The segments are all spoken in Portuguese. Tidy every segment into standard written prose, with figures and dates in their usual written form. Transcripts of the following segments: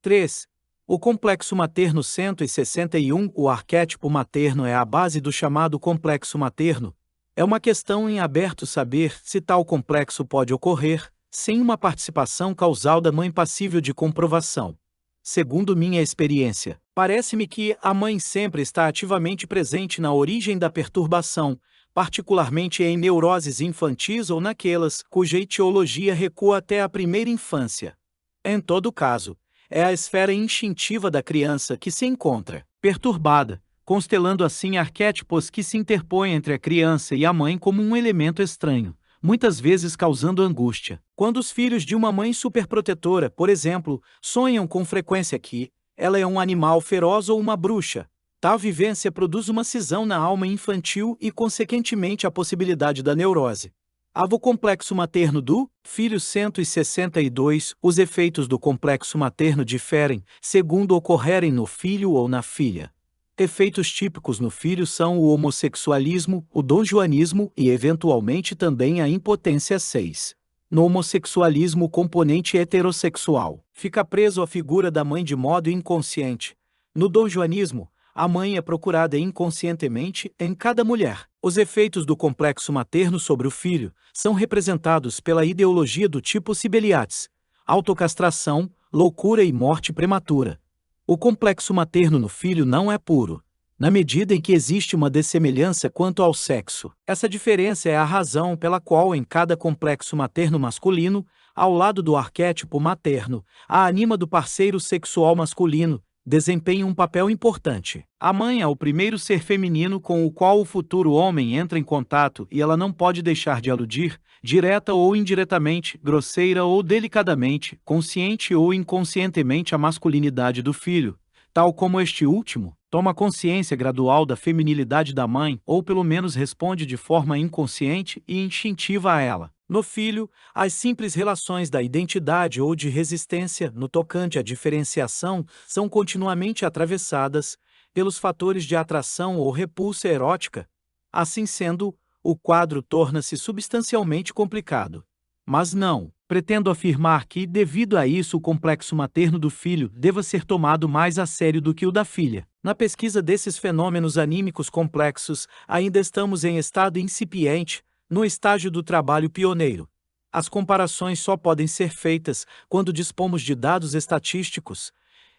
3. O complexo materno 161. O arquétipo materno é a base do chamado complexo materno. É uma questão em aberto saber se tal complexo pode ocorrer sem uma participação causal da mãe passível de comprovação. Segundo minha experiência, parece-me que a mãe sempre está ativamente presente na origem da perturbação, particularmente em neuroses infantis ou naquelas cuja etiologia recua até a primeira infância. Em todo caso, é a esfera instintiva da criança que se encontra perturbada, constelando assim arquétipos que se interpõem entre a criança e a mãe como um elemento estranho, muitas vezes causando angústia. Quando os filhos de uma mãe superprotetora, por exemplo, sonham com frequência que ela é um animal feroz ou uma bruxa, tal vivência produz uma cisão na alma infantil e, consequentemente, a possibilidade da neurose. O complexo materno do filho 162. Os efeitos do complexo materno diferem segundo ocorrerem no filho ou na filha. Efeitos típicos no filho são o homossexualismo, o donjuanismo e, eventualmente, também a impotência 6. No homossexualismo, o componente heterossexual fica preso à figura da mãe de modo inconsciente. No donjuanismo, a mãe é procurada inconscientemente em cada mulher. Os efeitos do complexo materno sobre o filho são representados pela ideologia do tipo Sibeliates, autocastração, loucura e morte prematura. O complexo materno no filho não é puro, na medida em que existe uma dessemelhança quanto ao sexo. Essa diferença é a razão pela qual em cada complexo materno masculino, ao lado do arquétipo materno, a ânima do parceiro sexual masculino desempenha um papel importante. A mãe é o primeiro ser feminino com o qual o futuro homem entra em contato e ela não pode deixar de aludir, direta ou indiretamente, grosseira ou delicadamente, consciente ou inconscientemente à masculinidade do filho, tal como este último toma consciência gradual da feminilidade da mãe ou pelo menos responde de forma inconsciente e instintiva a ela. No filho, as simples relações da identidade ou de resistência no tocante à diferenciação são continuamente atravessadas pelos fatores de atração ou repulsa erótica. Assim sendo, o quadro torna-se substancialmente complicado. Mas não pretendo afirmar que, devido a isso, o complexo materno do filho deva ser tomado mais a sério do que o da filha. Na pesquisa desses fenômenos anímicos complexos, ainda estamos em estado incipiente, no estágio do trabalho pioneiro. As comparações só podem ser feitas quando dispomos de dados estatísticos.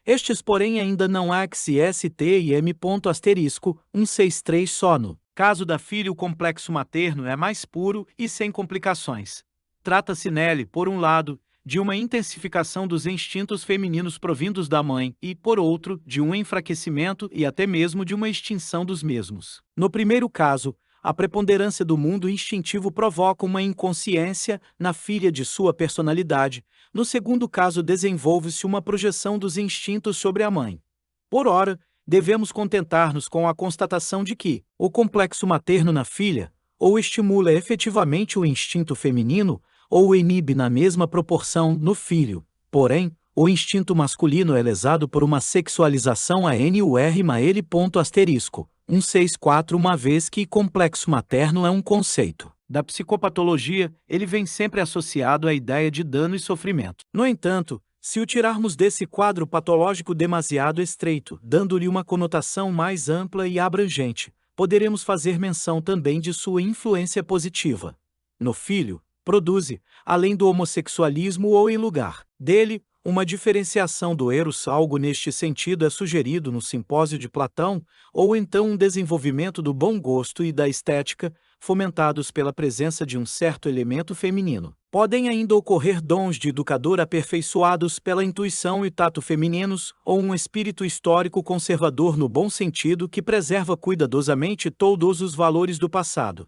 Estes, porém, ainda não há XST e M.163 só no caso da filha. O complexo materno é mais puro e sem complicações. Trata-se nele, por um lado, de uma intensificação dos instintos femininos provindos da mãe e, por outro, de um enfraquecimento e até mesmo de uma extinção dos mesmos. No primeiro caso, a preponderância do mundo instintivo provoca uma inconsciência na filha de sua personalidade. No segundo caso, desenvolve-se uma projeção dos instintos sobre a mãe. Por ora, devemos contentar-nos com a constatação de que o complexo materno na filha ou estimula efetivamente o instinto feminino ou o inibe na mesma proporção no filho. Porém, o instinto masculino é lesado por uma sexualização ANUR-ML.*164, uma vez que complexo materno é um conceito da psicopatologia, ele vem sempre associado à ideia de dano e sofrimento. No entanto, se o tirarmos desse quadro patológico demasiado estreito, dando-lhe uma conotação mais ampla e abrangente, poderemos fazer menção também de sua influência positiva. No filho, produz, além do homossexualismo ou em lugar dele, uma diferenciação do eros. Algo neste sentido é sugerido no Simpósio de Platão, ou então um desenvolvimento do bom gosto e da estética, fomentados pela presença de um certo elemento feminino. Podem ainda ocorrer dons de educador aperfeiçoados pela intuição e tato femininos, ou um espírito histórico conservador no bom sentido que preserva cuidadosamente todos os valores do passado.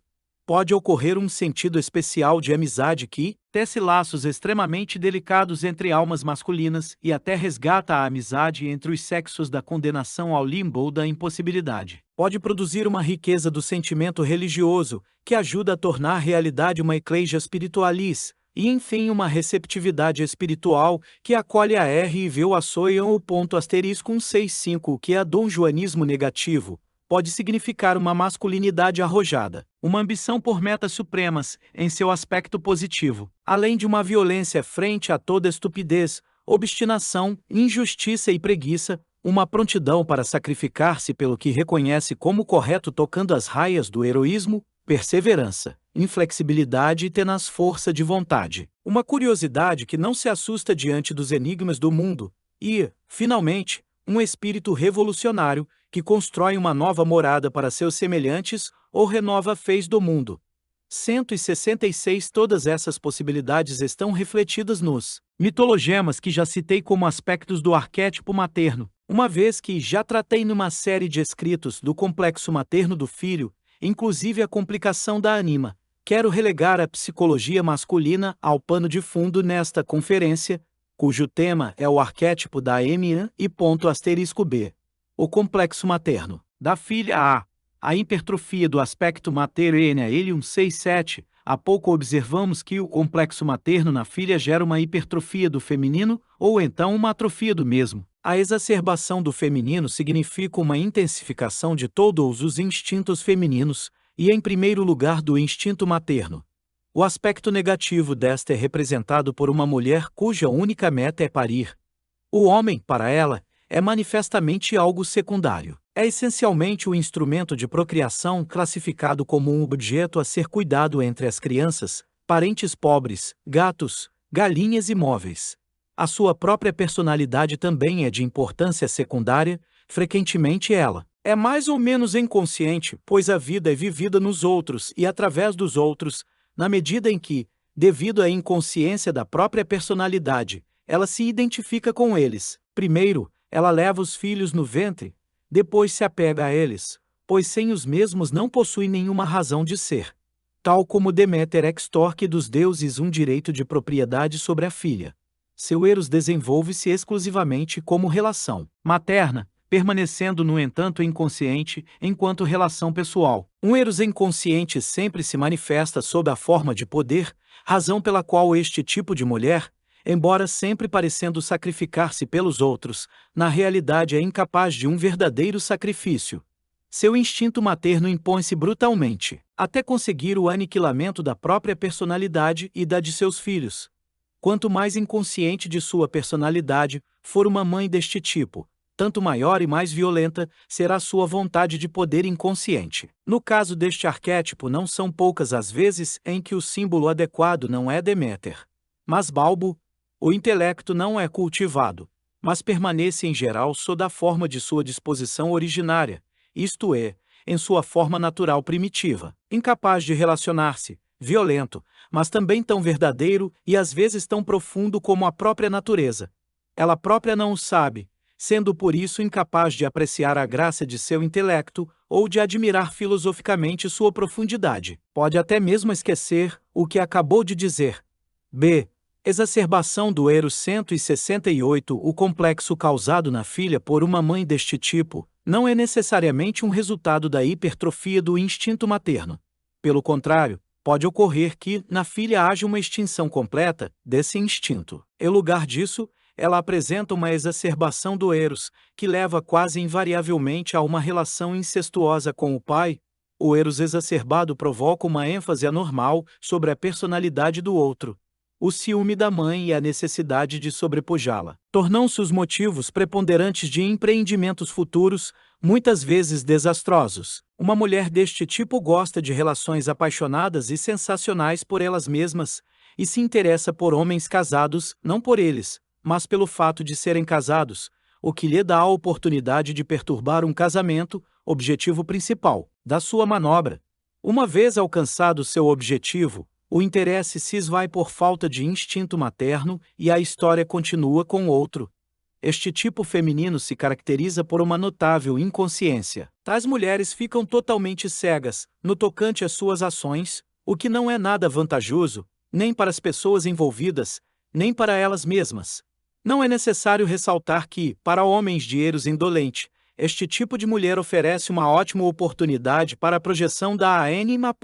Pode ocorrer um sentido especial de amizade que tece laços extremamente delicados entre almas masculinas e até resgata a amizade entre os sexos da condenação ao limbo ou da impossibilidade. Pode produzir uma riqueza do sentimento religioso que ajuda a tornar realidade uma ecclesia spiritualis e, enfim, uma receptividade espiritual que acolhe a R e vê o açoiam o *165, que é donjuanismo negativo. Pode significar uma masculinidade arrojada, uma ambição por metas supremas, em seu aspecto positivo, além de uma violência frente a toda estupidez, obstinação, injustiça e preguiça, uma prontidão para sacrificar-se pelo que reconhece como correto tocando as raias do heroísmo, perseverança, inflexibilidade e tenaz força de vontade. Uma curiosidade que não se assusta diante dos enigmas do mundo e, finalmente, um espírito revolucionário que constrói uma nova morada para seus semelhantes ou renova a fez do mundo. 166 Todas essas possibilidades estão refletidas nos mitologemas que já citei como aspectos do arquétipo materno, uma vez que já tratei numa série de escritos do complexo materno do filho, inclusive a complicação da anima. Quero relegar a psicologia masculina ao pano de fundo nesta conferência, cujo tema é o arquétipo da M e *B. O complexo materno da filha a hipertrofia do aspecto materno Elium 6.7. Há pouco observamos que o complexo materno na filha gera uma hipertrofia do feminino ou então uma atrofia do mesmo. A exacerbação do feminino significa uma intensificação de todos os instintos femininos e, em primeiro lugar, do instinto materno. O aspecto negativo desta é representado por uma mulher cuja única meta é parir. O homem, para ela, é manifestamente algo secundário. É essencialmente o instrumento de procriação classificado como um objeto a ser cuidado entre as crianças, parentes pobres, gatos, galinhas e móveis. A sua própria personalidade também é de importância secundária, frequentemente ela é mais ou menos inconsciente, pois a vida é vivida nos outros e através dos outros, na medida em que, devido à inconsciência da própria personalidade, ela se identifica com eles. Primeiro, ela leva os filhos no ventre, depois se apega a eles, pois sem os mesmos não possui nenhuma razão de ser. Tal como Deméter extorque dos deuses um direito de propriedade sobre a filha. Seu eros desenvolve-se exclusivamente como relação materna, permanecendo, no entanto, inconsciente enquanto relação pessoal. Um eros inconsciente sempre se manifesta sob a forma de poder, razão pela qual este tipo de mulher, embora sempre parecendo sacrificar-se pelos outros, na realidade é incapaz de um verdadeiro sacrifício. Seu instinto materno impõe-se brutalmente, até conseguir o aniquilamento da própria personalidade e da de seus filhos. Quanto mais inconsciente de sua personalidade for uma mãe deste tipo, tanto maior e mais violenta será sua vontade de poder inconsciente. No caso deste arquétipo, não são poucas as vezes em que o símbolo adequado não é Deméter, mas Balbo. O intelecto não é cultivado, mas permanece em geral sob a forma de sua disposição originária, isto é, em sua forma natural primitiva, incapaz de relacionar-se, violento, mas também tão verdadeiro e às vezes tão profundo como a própria natureza. Ela própria não o sabe, sendo por isso incapaz de apreciar a graça de seu intelecto ou de admirar filosoficamente sua profundidade. Pode até mesmo esquecer o que acabou de dizer. Exacerbação do eros 168. O complexo causado na filha por uma mãe deste tipo não é necessariamente um resultado da hipertrofia do instinto materno. Pelo contrário, pode ocorrer que, na filha, haja uma extinção completa desse instinto. Em lugar disso, ela apresenta uma exacerbação do eros, que leva quase invariavelmente a uma relação incestuosa com o pai. O eros exacerbado provoca uma ênfase anormal sobre a personalidade do outro. O ciúme da mãe e a necessidade de sobrepujá-la tornam-se os motivos preponderantes de empreendimentos futuros, muitas vezes desastrosos. Uma mulher deste tipo gosta de relações apaixonadas e sensacionais por elas mesmas, e se interessa por homens casados, não por eles, mas pelo fato de serem casados, o que lhe dá a oportunidade de perturbar um casamento, objetivo principal da sua manobra. Uma vez alcançado seu objetivo, o interesse se esvai por falta de instinto materno e a história continua com outro. Este tipo feminino se caracteriza por uma notável inconsciência. Tais mulheres ficam totalmente cegas no tocante às suas ações, o que não é nada vantajoso, nem para as pessoas envolvidas, nem para elas mesmas. Não é necessário ressaltar que, para homens de eros indolente, este tipo de mulher oferece uma ótima oportunidade para a projeção da anima.